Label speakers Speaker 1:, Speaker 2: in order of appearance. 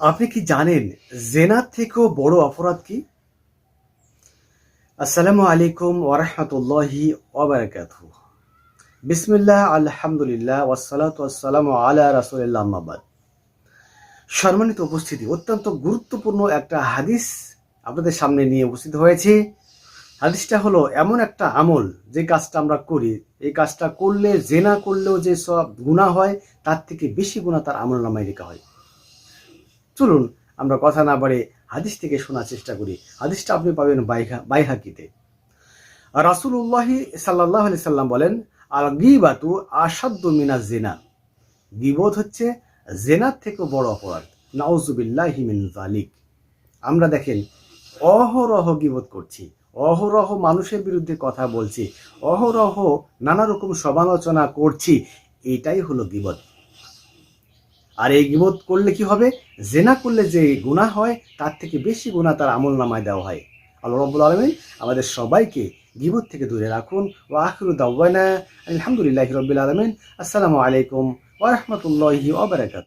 Speaker 1: আপনি কি জানেন জেনার থেকেও বড় অপরাধ কি? আসসালামু আলাইকুম ওয়া রাহমাতুল্লাহি ওয়া বারাকাতুহু। বিসমিল্লাহ, আলহামদুলিল্লাহ, ওয়াসসালাতু ওয়াসসালামু আলা রাসূলিল্লাহ, আম্মা বাদ। সম্মানিত উপস্থিতি, অত্যন্ত গুরুত্বপূর্ণ একটা হাদিস আপনাদের সামনে নিয়ে উপস্থিত হয়েছি। হাদিসটা হলো এমন একটা আমল, যে কাজটা আমরা করি, এই কাজটা করলে জেনা করলেও যে সব গুনাহ হয় তার থেকে বেশি গুনাহ তার আমলনামায় লেখা হয়। চলুন আমরা কথা না বাড়ে হাদিস থেকে শোনার চেষ্টা করি। হাদিসটা আপনি পাবেন বাইহাকিতে। রাসূলুল্লাহি সাল্লাল্লাহু আলাইহি সাল্লাম বলেন, আল গীবাতু আশাদ্দু মিনাজ জিনা। গীবত হচ্ছে জেনার থেকেও বড় অপরাধ। নাউযুবিল্লাহি মিন যালিক। আমরা দেখেন অহরহ গীবত করছি, অহরহ মানুষের বিরুদ্ধে কথা বলছি, অহরহ নানা রকম সমালোচনা করছি, এটাই হলো গীবত। আর এই গীবত করলে কি হবে? জেনা করলে যে গুনাহ হয় তার থেকে বেশি গুনাহ তার আমলনামায় দেওয়া হয়। আল্লাহ রাব্বুল আলামিন আমাদের সবাইকে গীবত থেকে দূরে রাখুন। ওয়া আখিরু দাওয়ানা আলহামদুলিল্লাহি রাব্বিল আলামিন। আসসালামু আলাইকুম ওয়া রাহমাতুল্লাহি ওয়া বারাকাতুহু।